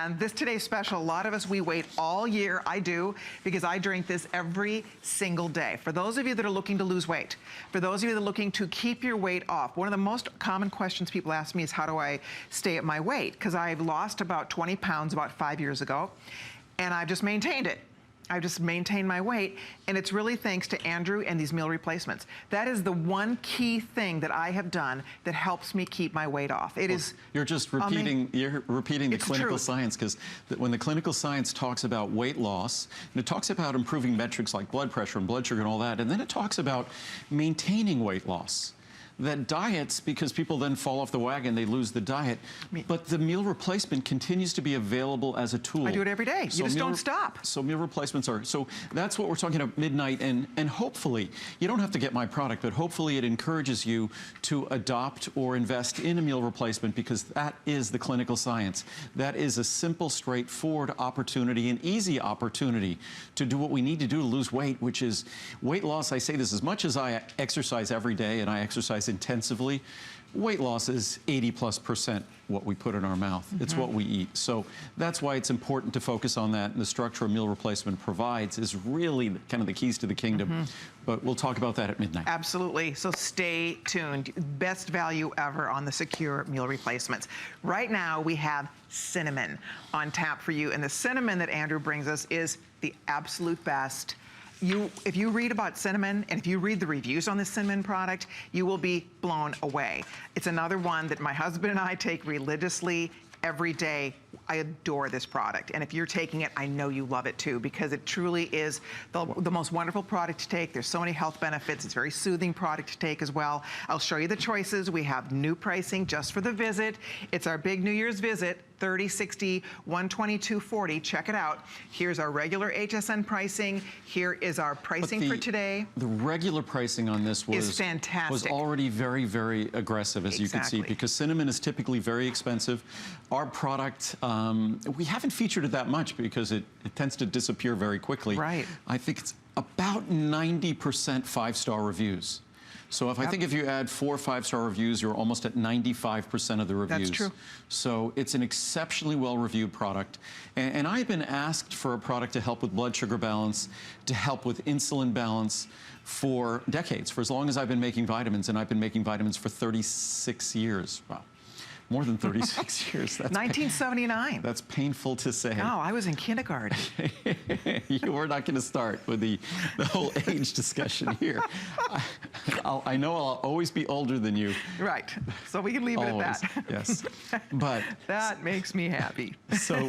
And this today's special, a lot of us, we wait all year. I do, because I drink this every single day. For those of you that are looking to lose weight, for those of you that are looking to keep your weight off, one of the most common questions people ask me is, how do I stay at my weight? Because I've lost about 20 pounds about 5 years ago, and I've just maintained it. I've just maintained my weight, and it's really thanks to Andrew and these meal replacements. That is the one key thing that I have done that helps me keep my weight off. It is. You're just repeating, the clinical science, because when the clinical science talks about weight loss, and it talks about improving metrics like blood pressure and blood sugar and all that, and then it talks about maintaining weight loss. That diets, because people then fall off the wagon, they lose the diet. But the meal replacement continues to be available as a tool. I do it every day. You just don't stop. So meal replacements are, so that's what we're talking about midnight, and hopefully, you don't have to get my product, but hopefully it encourages you to adopt or invest in a meal replacement, because that is the clinical science. That is a simple, straightforward opportunity, an easy opportunity to do what we need to do to lose weight, which is weight loss. I say this, as much as I exercise every day and I exercise intensively, weight loss is 80+% what we put in our mouth. It's what we eat. So that's why it's important to focus on that, and the structure a meal replacement provides is really kind of the keys to the kingdom. But we'll talk about that at midnight. Absolutely. So stay tuned. Best value ever on the secure meal replacements. Right now we have cinnamon on tap for you, and the cinnamon that Andrew brings us is the absolute best. If you read about cinnamon, and if you read the reviews on this cinnamon product, you will be blown away. It's another one that my husband and I take religiously every day. I adore this product, and if you're taking it, I know you love it too, because it truly is the most wonderful product to take. There's so many health benefits. It's a very soothing product to take as well. I'll show you the choices. We have new pricing just for the visit. It's our big New Year's visit. 30, 60, 122, 40. Check it out. Here's our regular HSN pricing. Here is our pricing for today. The regular pricing on this is fantastic. Was already very, very aggressive, as you can see, because cinnamon is typically very expensive. Our product, we haven't featured it that much because it tends to disappear very quickly. Right. I think it's about 90% 5-star reviews. So I think if you add 4 5-star reviews, you're almost at 95% of the reviews. That's true. So it's an exceptionally well-reviewed product. And I've been asked for a product to help with blood sugar balance, to help with insulin balance for decades, for as long as I've been making vitamins, and I've been making vitamins for 36 years. Wow. More than 36 years. That's 1979. That's painful to say. No, I was in kindergarten. We're not going to start with the whole age discussion here. I know I'll always be older than you. Right. So we can leave it at that. Yes. But that makes me happy. So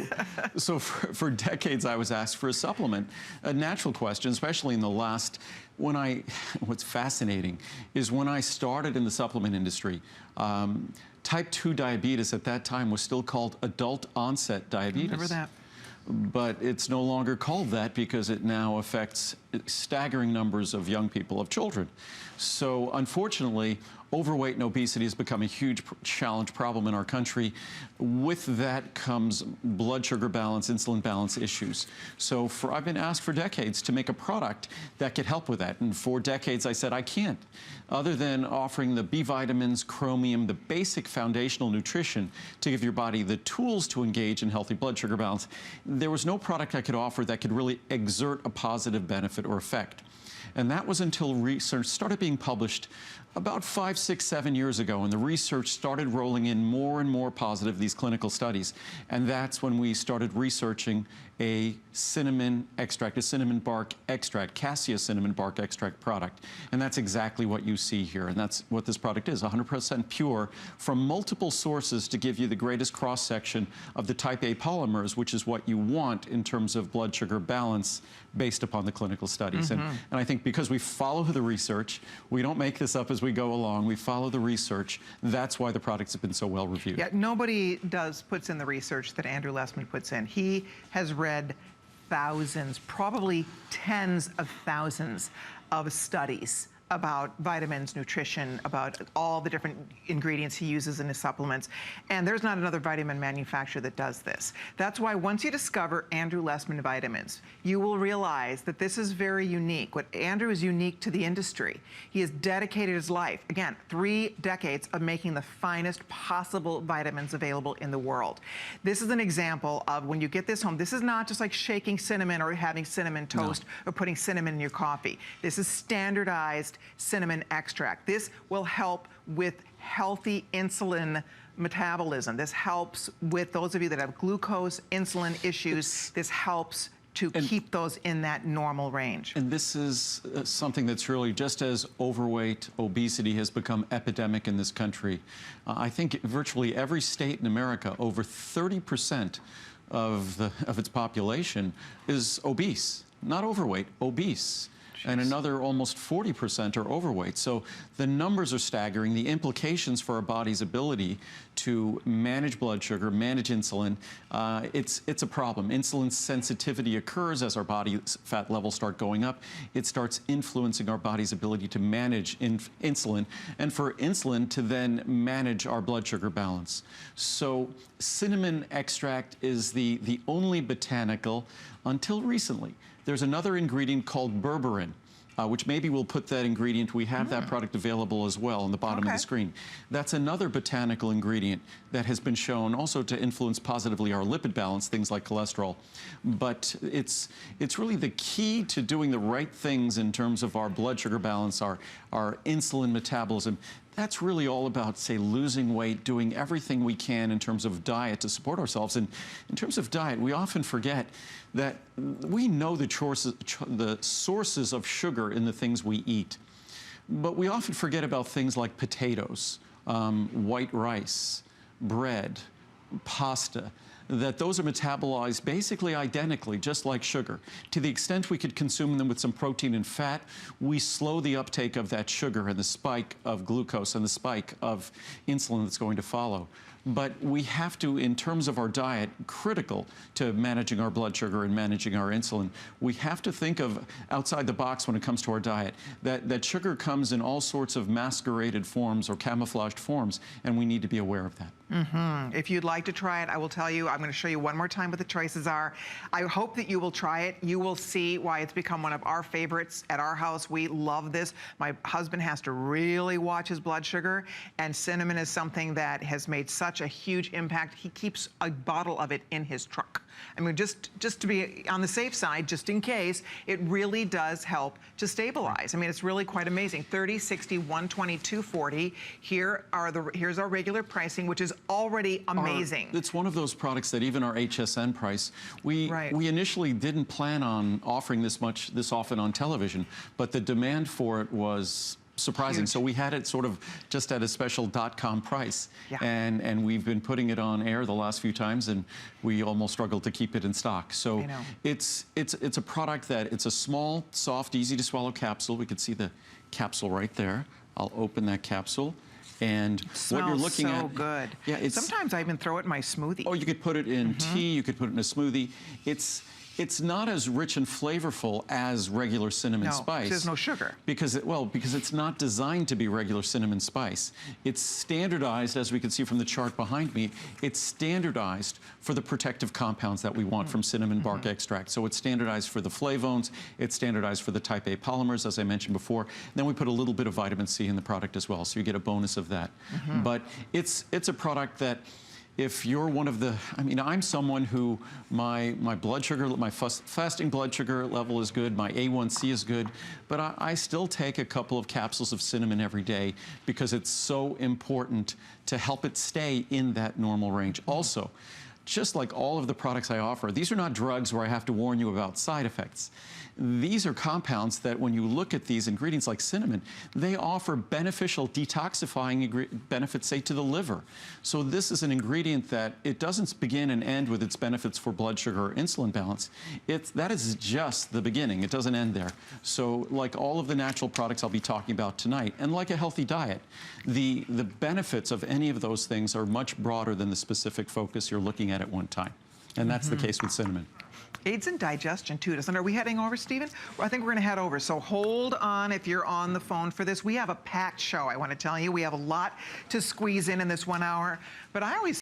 for decades, I was asked for a supplement, a natural question, especially in the last. What's fascinating is when I started in the supplement industry. Type 2 diabetes at that time was still called adult onset diabetes. Remember that. But it's no longer called that because it now affects staggering numbers of young people, of children. So unfortunately, overweight and obesity has become a huge challenge problem in our country. With that comes blood sugar balance, insulin balance issues. So I've been asked for decades to make a product that could help with that. And for decades, I said, I can't. Other than offering the B vitamins, chromium, the basic foundational nutrition to give your body the tools to engage in healthy blood sugar balance, there was no product I could offer that could really exert a positive benefit or effect. And that was until research started being published about 5, 6, 7 years ago, and the research started rolling in more and more positive, these clinical studies. And that's when we started researching a cinnamon extract, a cinnamon bark extract, cassia cinnamon bark extract product. And that's exactly what you see here. And that's what this product is, 100% pure from multiple sources to give you the greatest cross-section of the type A polymers, which is what you want in terms of blood sugar balance based upon the clinical studies. And I think because we follow the research, we don't make this up as we go along, we follow the research, that's why the products have been so well reviewed. Yeah, nobody puts in the research that Andrew Lessman puts in. He has read thousands, probably tens of thousands of studies about vitamins, nutrition, about all the different ingredients he uses in his supplements. And there's not another vitamin manufacturer that does this. That's why once you discover Andrew Lessman vitamins, you will realize that this is very unique. What Andrew is unique to the industry. He has dedicated his life, again, 3 decades of making the finest possible vitamins available in the world. This is an example of when you get this home, this is not just like shaking cinnamon or having cinnamon toast or putting cinnamon in your coffee. This is standardized cinnamon extract. This will help with healthy insulin metabolism. This helps with those of you that have glucose, insulin issues. This helps to keep those in that normal range. And this is something that's really, just as overweight, obesity has become epidemic in this country. I think virtually every state in America, over 30% of its population is obese. Not overweight, obese. And another almost 40% are overweight. So the numbers are staggering. The implications for our body's ability to manage blood sugar, manage insulin, it's a problem. Insulin sensitivity occurs as our body fat levels start going up. It starts influencing our body's ability to manage insulin, and for insulin to then manage our blood sugar balance. So cinnamon extract is the only botanical, until recently. There's another ingredient called berberine, which maybe we'll put that ingredient, we have that product available as well on the bottom of the screen. That's another botanical ingredient that has been shown also to influence positively our lipid balance, things like cholesterol. But it's really the key to doing the right things in terms of our blood sugar balance, our insulin metabolism. That's really all about, say, losing weight, doing everything we can in terms of diet to support ourselves. And in terms of diet, we often forget that we know the sources of sugar in the things we eat. But we often forget about things like potatoes, white rice, bread, pasta, that those are metabolized basically identically, just like sugar. To the extent we could consume them with some protein and fat, we slow the uptake of that sugar and the spike of glucose and the spike of insulin that's going to follow. But we have to, in terms of our diet, critical to managing our blood sugar and managing our insulin, we have to think of outside the box when it comes to our diet, that sugar comes in all sorts of masqueraded forms or camouflaged forms, and we need to be aware of that. If you'd like to try it, I will tell you, I'm going to show you one more time what the choices are. I hope that you will try it. You will see why it's become one of our favorites at our house. We love this. My husband has to really watch his blood sugar, and cinnamon is something that has made such a huge impact. He keeps a bottle of it in his truck. I mean, just to be on the safe side, just in case, it really does help to stabilize. I mean, it's really quite amazing. 30, 60, 120, 240. Here's our regular pricing, which is already amazing. It's one of those products that even our HSN price, we initially didn't plan on offering this often on television, but the demand for it was surprising. Huge. So we had it sort of just at a special .com price, and we've been putting it on air the last few times, and we almost struggled to keep it in stock. So it's a product that it's a small, soft, easy to swallow capsule. We can see the capsule right there. I'll open that capsule. And what you're looking at, so good. Yeah, sometimes I even throw it in my smoothie. Oh, you could put it in tea. You could put it in a smoothie. It's not as rich and flavorful as regular cinnamon spice. There's no sugar. Because it's not designed to be regular cinnamon spice. It's standardized, as we can see from the chart behind me, it's standardized for the protective compounds that we want from cinnamon bark extract. So it's standardized for the flavones, it's standardized for the type A polymers, as I mentioned before. Then we put a little bit of vitamin C in the product as well, so you get a bonus of that. But it's a product that, if you're one of the, I mean, I'm someone who my blood sugar, my fasting blood sugar level is good, my A1C is good, but I still take a couple of capsules of cinnamon every day because it's so important to help it stay in that normal range. Also, just like all of the products I offer, these are not drugs where I have to warn you about side effects. These are compounds that when you look at these ingredients like cinnamon, they offer beneficial detoxifying benefits, say, to the liver. So this is an ingredient that it doesn't begin and end with its benefits for blood sugar or insulin balance. That is just the beginning. It doesn't end there. So like all of the natural products I'll be talking about tonight, and like a healthy diet, the benefits of any of those things are much broader than the specific focus you're looking at one time. And that's the case with cinnamon. Aids in digestion too, doesn't it? Are we heading over, Stephen? Well, I think we're gonna head over. So hold on if you're on the phone for this. We have a packed show, I wanna tell you. We have a lot to squeeze in this 1 hour, but I always